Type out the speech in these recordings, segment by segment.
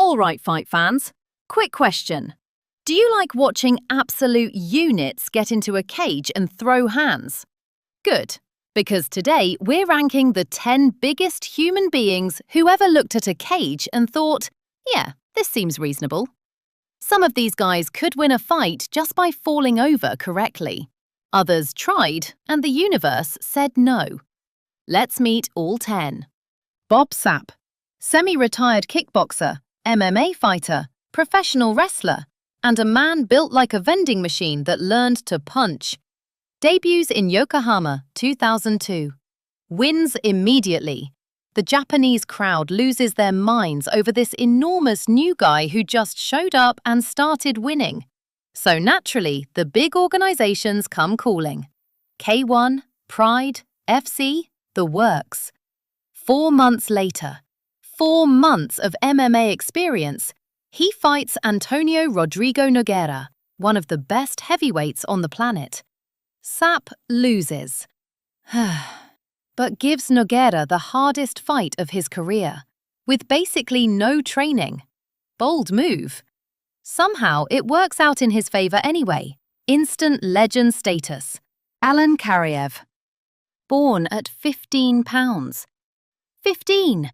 All right, fight fans. Quick question. Do you like watching absolute units get into a cage and throw hands? Good, because today we're ranking the 10 biggest human beings who ever looked at a cage and thought, yeah, this seems reasonable. Some of these guys could win a fight just by falling over correctly. Others tried, and the universe said no. Let's meet all 10. Bob Sapp, semi-retired kickboxer, MMA fighter, professional wrestler, and a man built like a vending machine that learned to punch. Debuts in Yokohama, 2002. Wins immediately. The Japanese crowd loses their minds over this enormous new guy who just showed up and started winning. So naturally, the big organizations come calling. K1, Pride, FC, the works. 4 months later, 4 months of MMA experience, he fights Antonio Rodrigo Nogueira, one of the best heavyweights on the planet. Sapp loses, but gives Nogueira the hardest fight of his career, with basically no training. Bold move. Somehow it works out in his favor anyway. Instant legend status. Alan Kariev. Born at 15 pounds. 15!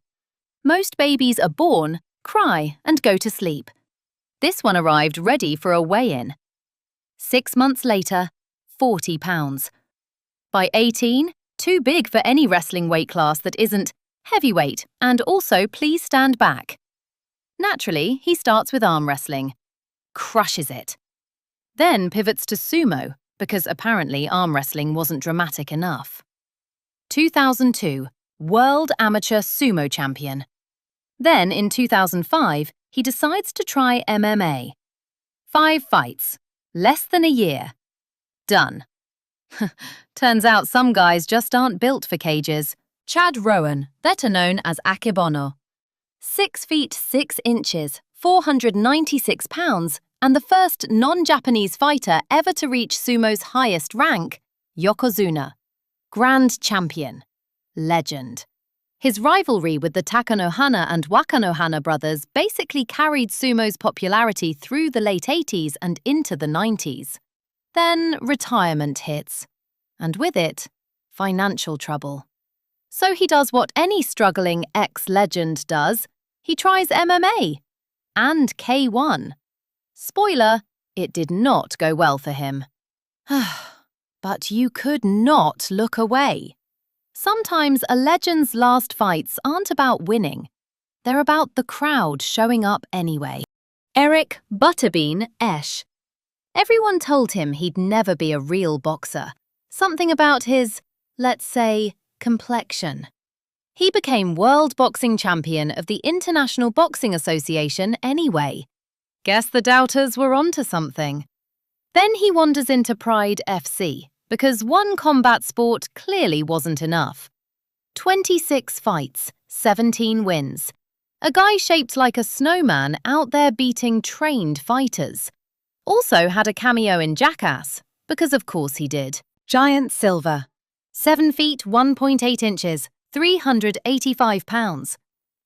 Most babies are born, cry, and go to sleep. This one arrived ready for a weigh-in. 6 months later, 40 pounds. By 18, too big for any wrestling weight class that isn't heavyweight, and also please stand back. Naturally, he starts with arm wrestling. Crushes it. Then pivots to sumo, because apparently arm wrestling wasn't dramatic enough. 2002, World Amateur Sumo Champion. Then, in 2005, he decides to try MMA. 5 fights. Less than a year. Done. Turns out some guys just aren't built for cages. Chad Rowan, better known as Akebono. 6 feet 6 inches, 496 pounds, and the first non-Japanese fighter ever to reach sumo's highest rank, Yokozuna. Grand Champion. Legend. His rivalry with the Takanohana and Wakanohana brothers basically carried sumo's popularity through the late 80s and into the 90s. Then retirement hits. And with it, financial trouble. So he does what any struggling ex-legend does. He tries MMA. And K1. Spoiler, it did not go well for him. But you could not look away. Sometimes a legend's last fights aren't about winning. They're about the crowd showing up anyway. Eric Butterbean Esch. Everyone told him he'd never be a real boxer. Something about his, let's say, complexion. He became world boxing champion of the International Boxing Association anyway. Guess the doubters were onto something. Then he wanders into Pride FC, because one combat sport clearly wasn't enough. 26 fights, 17 wins. A guy shaped like a snowman out there beating trained fighters. Also had a cameo in Jackass, because of course he did. Giant Silver. 7 feet 1.8 inches, 385 pounds.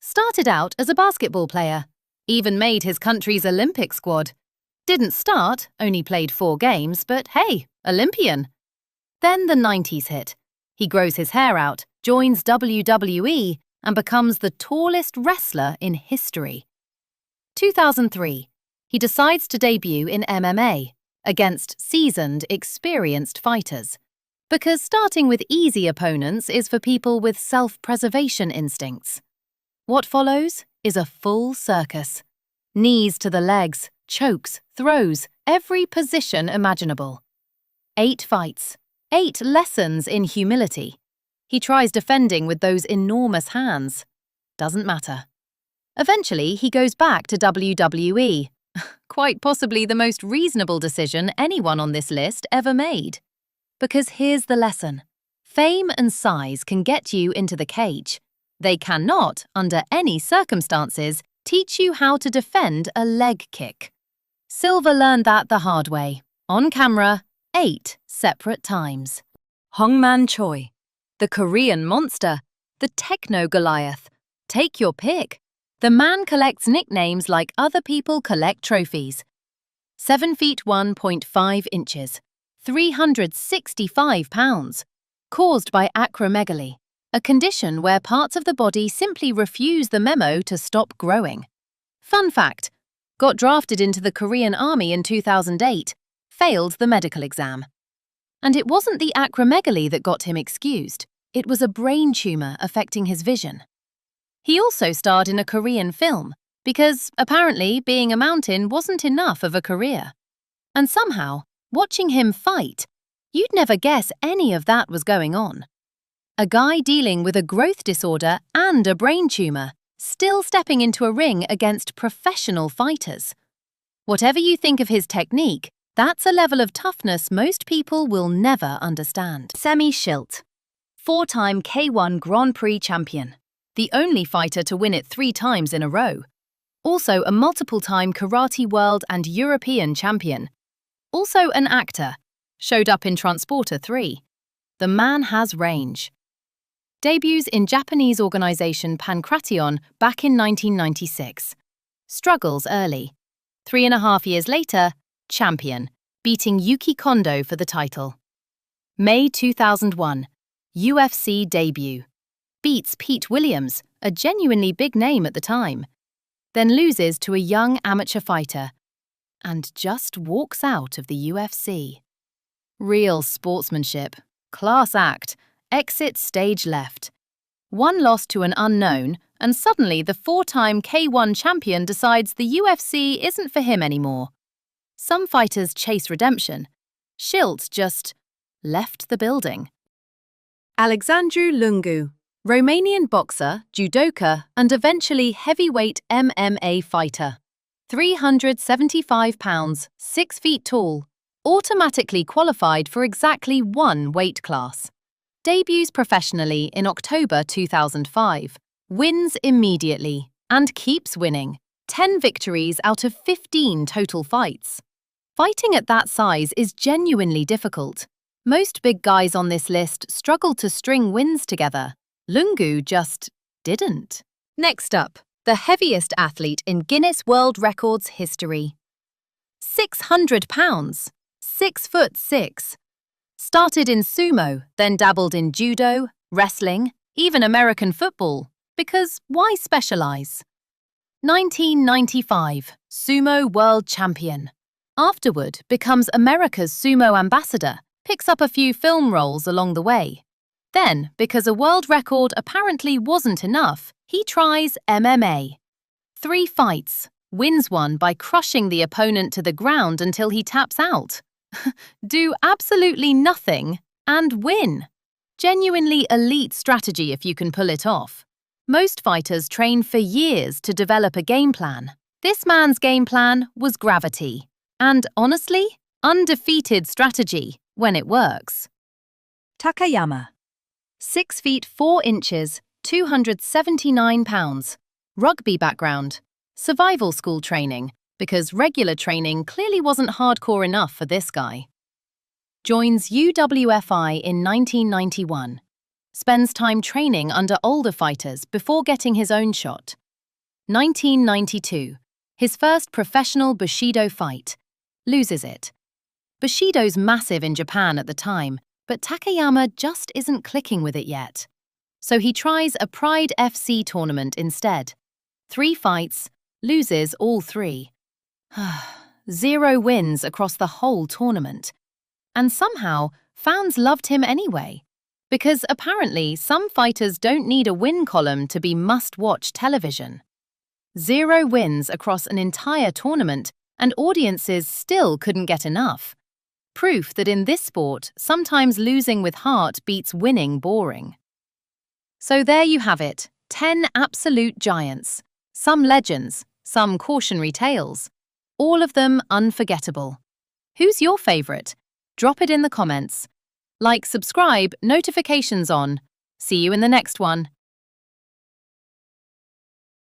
Started out as a basketball player. Even made his country's Olympic squad. Didn't start, only played 4 games, but hey, Olympian. Then the 90s hit. He grows his hair out, joins WWE, and becomes the tallest wrestler in history. 2003. He decides to debut in MMA, against seasoned, experienced fighters. Because starting with easy opponents is for people with self-preservation instincts. What follows is a full circus. Knees to the legs, chokes, throws, every position imaginable. 8 fights, 8 lessons in humility. He tries defending with those enormous hands. Doesn't matter. Eventually, he goes back to WWE. Quite possibly the most reasonable decision anyone on this list ever made. Because here's the lesson. Fame and size can get you into the cage. They cannot, under any circumstances, teach you how to defend a leg kick. Silver learned that the hard way, on camera, 8 separate times. Hongman Choi, the Korean monster, the techno Goliath. Take your pick. The man collects nicknames like other people collect trophies. 7 feet 1.5 inches, 365 pounds, caused by acromegaly, a condition where parts of the body simply refuse the memo to stop growing. Fun fact, got drafted into the Korean Army in 2008, failed the medical exam. And it wasn't the acromegaly that got him excused, it was a brain tumor affecting his vision. He also starred in a Korean film, because apparently being a mountain wasn't enough of a career. And somehow, watching him fight, you'd never guess any of that was going on. A guy dealing with a growth disorder and a brain tumor, still stepping into a ring against professional fighters. Whatever you think of his technique, that's a level of toughness most people will never understand. Semi Schilt, 4-time K1 Grand Prix champion, the only fighter to win it 3 times in a row. Also a multiple-time Karate World and European champion. Also an actor, showed up in Transporter 3. The man has range. Debuts in Japanese organization Pankration back in 1996. Struggles early. 3.5 years later, champion, beating Yuki Kondo for the title. May 2001, UFC debut. Beats Pete Williams, a genuinely big name at the time. Then loses to a young amateur fighter. And just walks out of the UFC. Real sportsmanship, class act, exit stage left. One loss to an unknown, and suddenly the 4-time K1 champion decides the UFC isn't for him anymore. Some fighters chase redemption. Schilt just left the building. Alexandru Lungu, Romanian boxer, judoka, and eventually heavyweight MMA fighter. 375 pounds, 6 feet tall, automatically qualified for exactly one weight class. Debuts professionally in October 2005, wins immediately, and keeps winning. 10 victories out of 15 total fights. Fighting at that size is genuinely difficult. Most big guys on this list struggle to string wins together. Lungu just didn't. Next up, the heaviest athlete in Guinness World Records history. 600 pounds, 6'6". Started in sumo, then dabbled in judo, wrestling, even American football, because why specialize? 1995, sumo world champion. Afterward, becomes America's sumo ambassador, picks up a few film roles along the way. Then, because a world record apparently wasn't enough, he tries MMA. 3 fights, wins one by crushing the opponent to the ground until he taps out. Do absolutely nothing and win. Genuinely elite strategy if you can pull it off. Most fighters train for years to develop a game plan. This man's game plan was gravity. And honestly, undefeated strategy when it works. Takayama. 6 feet 4 inches, 279 pounds. Rugby background. Survival school training, because regular training clearly wasn't hardcore enough for this guy. Joins UWFI in 1991. Spends time training under older fighters before getting his own shot. 1992. His first professional Bushido fight. Loses it. Bushido's massive in Japan at the time, but Takayama just isn't clicking with it yet. So he tries a Pride FC tournament instead. 3 fights, loses all 3. 0 wins across the whole tournament. And somehow, fans loved him anyway. Because apparently some fighters don't need a win column to be must-watch television. 0 wins across an entire tournament, and audiences still couldn't get enough. Proof that in this sport, sometimes losing with heart beats winning boring. So there you have it, 10 absolute giants. Some legends, some cautionary tales. All of them unforgettable. Who's your favourite? Drop it in the comments. Like, subscribe, notifications on. See you in the next one.